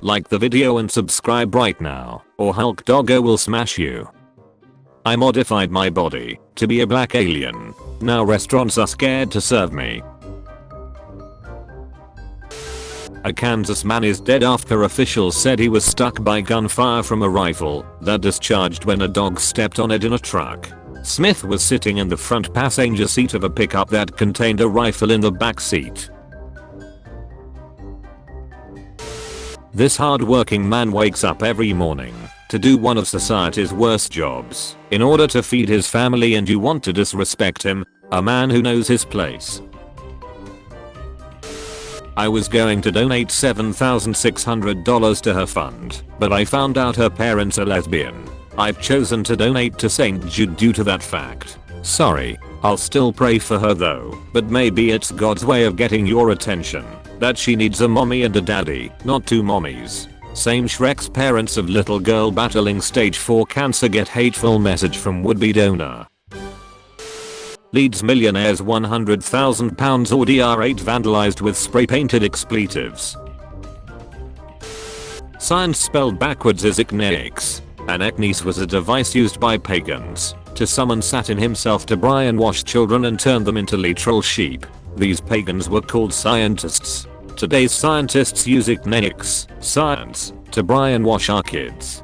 Like the video and subscribe right now, or Hulk Doggo will smash you. I modified my body to be a black alien. Now restaurants are scared to serve me. A Kansas man is dead after officials said he was struck by gunfire from a rifle that discharged when a dog stepped on it in a truck. Smith was sitting in the front passenger seat of a pickup that contained a rifle in the back seat. This hard-working man wakes up every morning to do one of society's worst jobs in order to feed his family, and you want to disrespect him, a man who knows his place. I was going to donate $7,600 to her fund, but I found out her parents are lesbian. I've chosen to donate to St. Jude due to that fact. Sorry, I'll still pray for her though, but maybe it's God's way of getting your attention. That she needs a mommy and a daddy, not two mommies. Same Shrek's parents of little girl battling stage 4 cancer get hateful message from would-be donor. Leeds millionaire's £100,000 Audi R8 vandalized with spray-painted expletives. Science spelled backwards is Icneix. An eknis was a device used by pagans to summon Saturn himself to brainwash children and turn them into literal sheep. These pagans were called scientists. Today's scientists use Icneix, science, to brainwash our kids.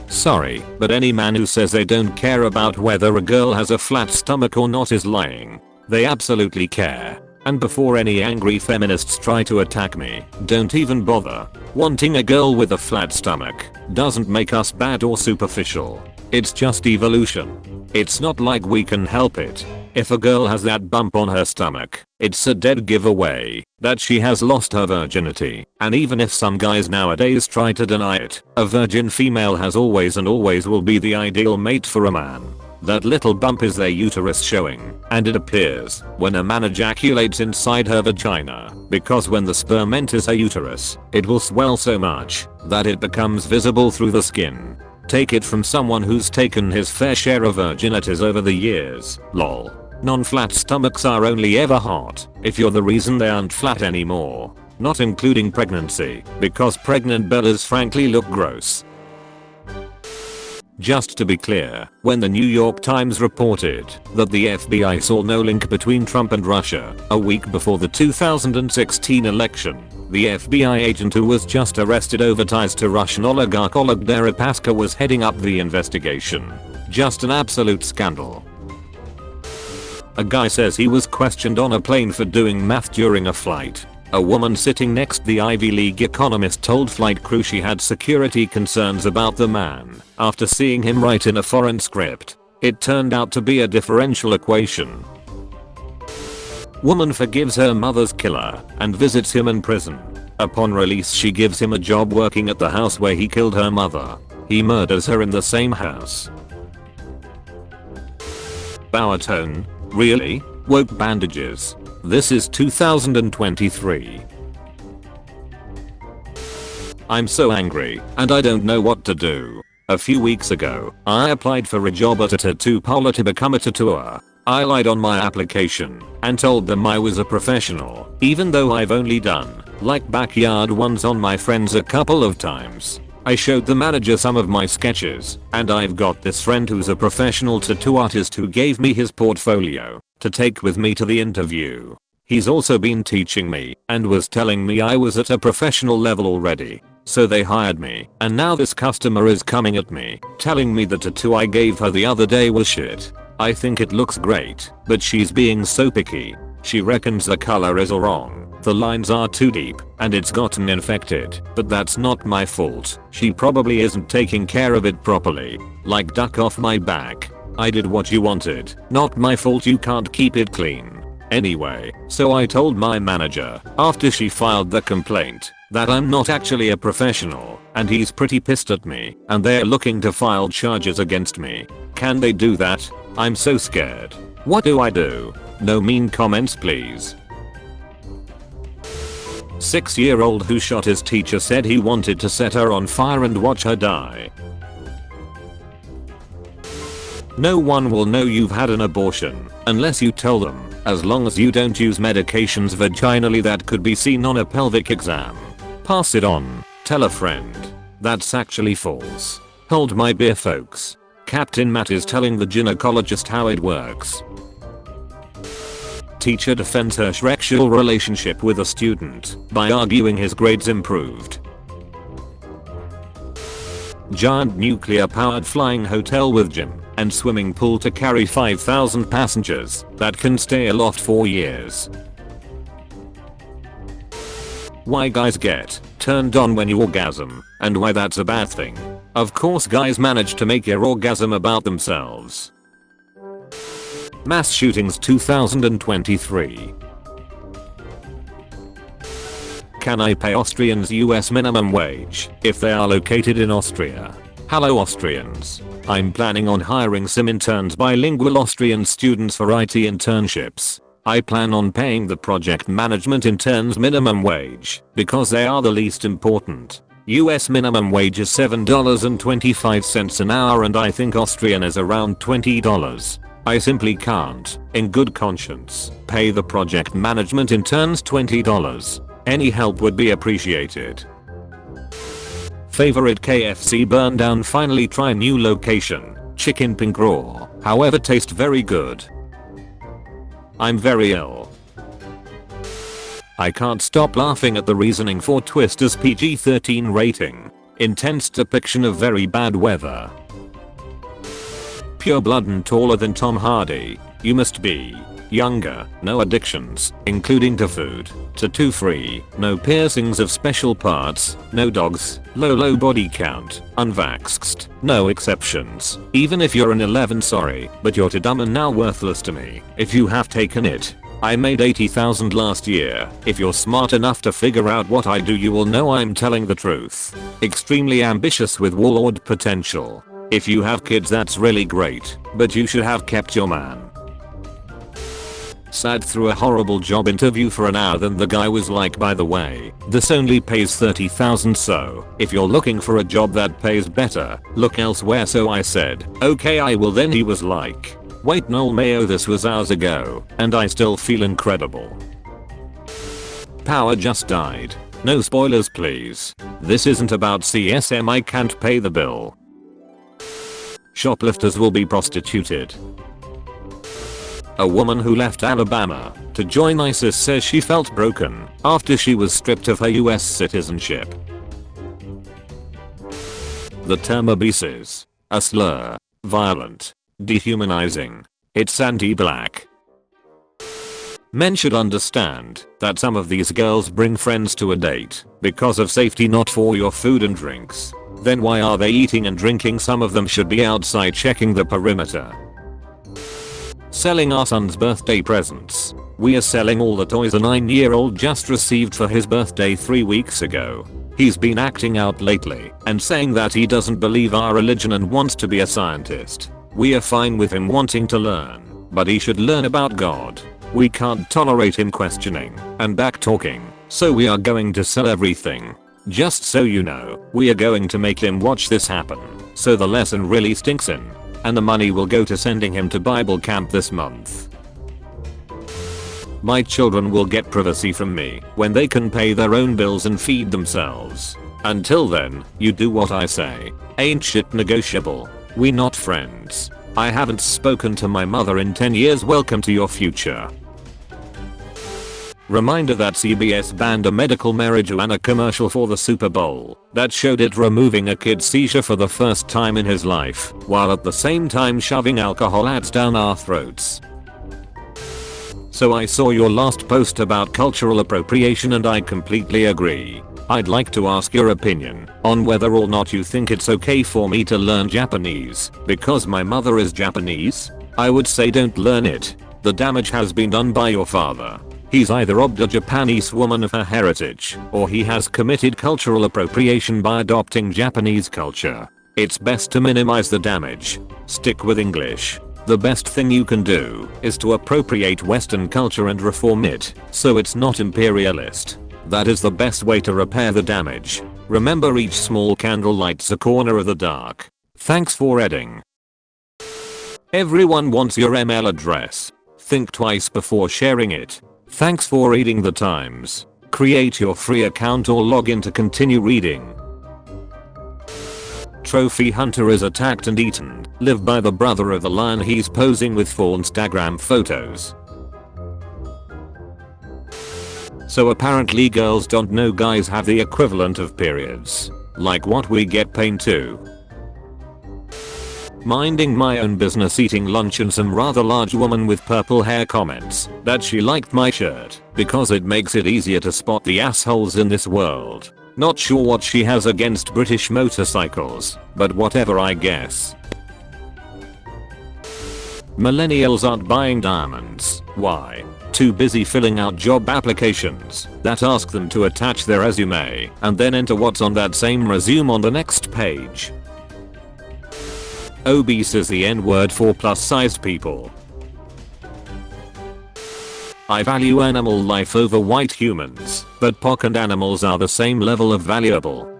Sorry, but any man who says they don't care about whether a girl has a flat stomach or not is lying. They absolutely care. And before any angry feminists try to attack me, don't even bother. Wanting a girl with a flat stomach doesn't make us bad or superficial. It's just evolution. It's not like we can help it. If a girl has that bump on her stomach, it's a dead giveaway that she has lost her virginity. And even if some guys nowadays try to deny it, a virgin female has always and always will be the ideal mate for a man. That little bump is their uterus showing, and it appears when a man ejaculates inside her vagina, because when the sperm enters her uterus, it will swell so much that it becomes visible through the skin. Take it from someone who's taken his fair share of virginities over the years, lol. Non-flat stomachs are only ever hot if you're the reason they aren't flat anymore. Not including pregnancy, because pregnant bellies frankly look gross. Just to be clear, when the New York Times reported that the FBI saw no link between Trump and Russia a week before the 2016 election, the FBI agent who was just arrested over ties to Russian oligarch Oleg Deripaska was heading up the investigation. Just an absolute scandal. A guy says he was questioned on a plane for doing math during a flight. A woman sitting next to the Ivy League economist told flight crew she had security concerns about the man after seeing him write in a foreign script. It turned out to be a differential equation. Woman forgives her mother's killer and visits him in prison. Upon release she gives him a job working at the house where he killed her mother. He murders her in the same house. Bower tone. Really? Woke bandages. This is 2023. I'm so angry, and I don't know what to do. A few weeks ago, I applied for a job at a tattoo parlor to become a tattooer. I lied on my application and told them I was a professional, even though I've only done like backyard ones on my friends a couple of times. I showed the manager some of my sketches, and I've got this friend who's a professional tattoo artist who gave me his portfolio to take with me to the interview. He's also been teaching me and was telling me I was at a professional level already. So they hired me, and now this customer is coming at me, telling me the tattoo I gave her the other day was shit. I think it looks great, but she's being so picky. She reckons the color is all wrong. The lines are too deep, and it's gotten infected, but that's not my fault. She probably isn't taking care of it properly. Like duck off my back. I did what you wanted. Not my fault you can't keep it clean. Anyway, so I told my manager, after she filed the complaint, that I'm not actually a professional, and he's pretty pissed at me, and they're looking to file charges against me. Can they do that? I'm so scared. What do I do? No mean comments please. 6-year-old who shot his teacher said he wanted to set her on fire and watch her die. No one will know you've had an abortion unless you tell them, as long as you don't use medications vaginally that could be seen on a pelvic exam. Pass it on. Tell a friend. That's actually false. Hold my beer, folks. Captain Matt is telling the gynecologist how it works. Teacher defends her sexual relationship with a student by arguing his grades improved. Giant nuclear-powered flying hotel with gym and swimming pool to carry 5,000 passengers that can stay aloft for years. Why guys get turned on when you orgasm and why that's a bad thing. Of course guys manage to make your orgasm about themselves. Mass shootings 2023. Can I pay Austrians US minimum wage if they are located in Austria? Hello Austrians. I'm planning on hiring some interns, bilingual Austrian students for IT internships. I plan on paying the project management interns minimum wage because they are the least important. US minimum wage is $7.25 an hour and I think Austrian is around $20. I simply can't, in good conscience, pay the project management interns $20. Any help would be appreciated. Favorite KFC burn down, finally try new location. Chicken pink raw, however taste very good. I'm very ill. I can't stop laughing at the reasoning for Twister's PG-13 rating. Intense depiction of very bad weather. Pure blood and taller than Tom Hardy. You must be younger, no addictions, including to food, tattoo free, no piercings of special parts, no dogs, low body count, unvaxxed, no exceptions. Even if you're an 11, sorry, but you're too dumb and now worthless to me if you have taken it. I made 80,000 last year. If you're smart enough to figure out what I do, you will know I'm telling the truth. Extremely ambitious with warlord potential. If you have kids, that's really great, but you should have kept your man. Sat through a horrible job interview for an hour, then the guy was like, by the way, this only pays 30,000, so if you're looking for a job that pays better, look elsewhere. So I said, okay I will. Then he was like, wait Noel Mayo, this was hours ago and I still feel incredible. Power just died. No spoilers please. This isn't about CSM, I can't pay the bill. Shoplifters will be prostituted. A woman who left Alabama to join ISIS says she felt broken after she was stripped of her US citizenship. The term obese is a slur, violent, dehumanizing. It's anti-black. Men should understand that some of these girls bring friends to a date because of safety, not for your food and drinks. Then why are they eating and drinking? Some of them should be outside checking the perimeter. Selling our son's birthday presents. We are selling all the toys a 9-year-old just received for his birthday 3 weeks ago. He's been acting out lately and saying that he doesn't believe our religion and wants to be a scientist. We are fine with him wanting to learn, but he should learn about God. We can't tolerate him questioning and back talking, so we are going to sell everything. Just so you know, we are going to make him watch this happen, so the lesson really stinks in. And the money will go to sending him to Bible camp this month. My children will get privacy from me when they can pay their own bills and feed themselves. Until then, you do what I say. Ain't shit negotiable. We not friends. I haven't spoken to my mother in 10 years. Welcome to your future. Reminder that CBS banned a medical marijuana commercial for the Super Bowl that showed it removing a kid's seizure for the first time in his life, while at the same time shoving alcohol ads down our throats. So I saw your last post about cultural appropriation and I completely agree. I'd like to ask your opinion on whether or not you think it's okay for me to learn Japanese because my mother is Japanese. I would say don't learn it. The damage has been done by your father. He's either robbed a Japanese woman of her heritage, or he has committed cultural appropriation by adopting Japanese culture. It's best to minimize the damage. Stick with English. The best thing you can do is to appropriate Western culture and reform it, so it's not imperialist. That is the best way to repair the damage. Remember, each small candle lights a corner of the dark. Thanks for reading. Everyone wants your email address. Think twice before sharing it. Thanks for reading the Times. Create your free account or log in to continue reading. Trophy hunter is attacked and eaten. Live by the brother of the lion, he's posing with for Instagram photos. So apparently girls don't know guys have the equivalent of periods. Like what we get pain to. Minding my own business, eating lunch, and some rather large woman with purple hair comments that she liked my shirt because it makes it easier to spot the assholes in this world. Not sure what she has against British motorcycles, but whatever, I guess. Millennials aren't buying diamonds. Why? Too busy filling out job applications that ask them to attach their resume and then enter what's on that same resume on the next page. Obese is the N-word for plus-sized people. I value animal life over white humans, but POC and animals are the same level of valuable.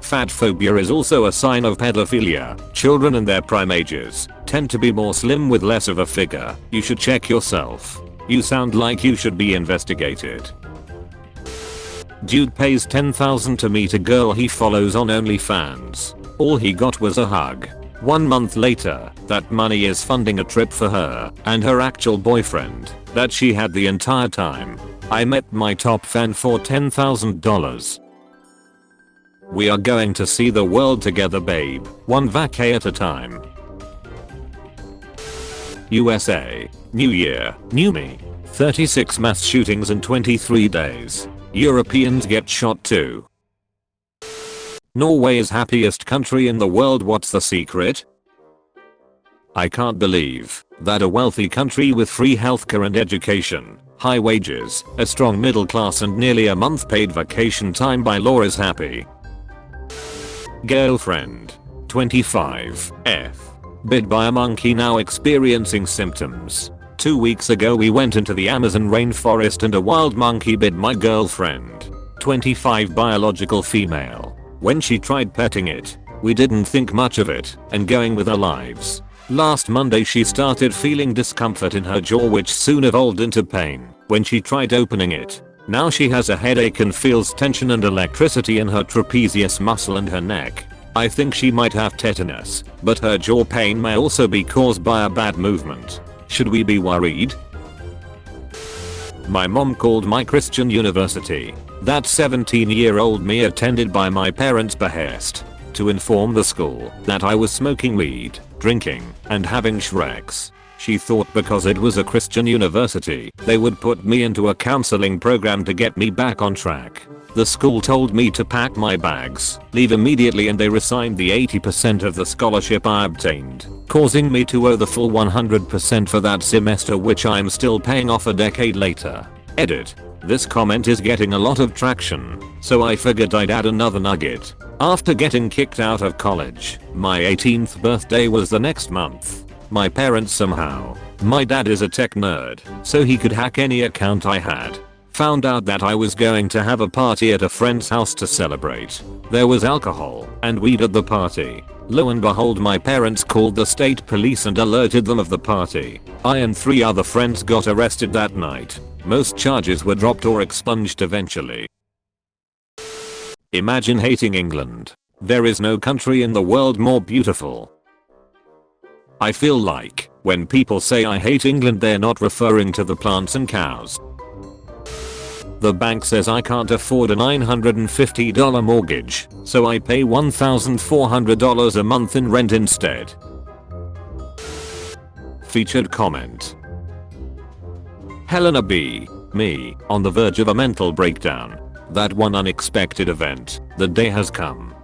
Fat phobia is also a sign of pedophilia. Children in their prime ages tend to be more slim with less of a figure. You should check yourself. You sound like you should be investigated. Dude pays $10,000 to meet a girl he follows on OnlyFans. All he got was a hug. 1 month later, that money is funding a trip for her and her actual boyfriend that she had the entire time. I met my top fan for $10,000. We are going to see the world together, babe. One vacay at a time. USA. New year, new me. 36 mass shootings in 23 days. Europeans get shot too. Norway's happiest country in the world. What's the secret? I can't believe that a wealthy country with free healthcare and education, high wages, a strong middle class, and nearly a month paid vacation time by law is happy. Girlfriend. 25. F. Bit by a monkey, now experiencing symptoms. 2 weeks ago we went into the Amazon rainforest and a wild monkey bit my girlfriend. 25, biological female. When she tried petting it, we didn't think much of it and going with our lives. Last Monday she started feeling discomfort in her jaw, which soon evolved into pain when she tried opening it. Now she has a headache and feels tension and electricity in her trapezius muscle and her neck. I think she might have tetanus, but her jaw pain may also be caused by a bad movement. Should we be worried? My mom called my Christian university, that 17-year-old me attended by my parents' behest, to inform the school that I was smoking weed, drinking, and having Shreks. She thought because it was a Christian university, they would put me into a counseling program to get me back on track. The school told me to pack my bags, leave immediately, and they reassigned the 80% of the scholarship I obtained, causing me to owe the full 100% for that semester, which I'm still paying off a decade later. Edit. This comment is getting a lot of traction, so I figured I'd add another nugget. After getting kicked out of college, my 18th birthday was the next month. My parents somehow, my dad is a tech nerd, so he could hack any account I had, found out that I was going to have a party at a friend's house to celebrate. There was alcohol and weed at the party. Lo and behold, my parents called the state police and alerted them of the party. I and 3 other friends got arrested that night. Most charges were dropped or expunged eventually. Imagine hating England. There is no country in the world more beautiful. I feel like when people say I hate England, they're not referring to the plants and cows. The bank says I can't afford a $950 mortgage, so I pay $1,400 a month in rent instead. Featured comment. Helena B. Me, on the verge of a mental breakdown. That one unexpected event. The day has come.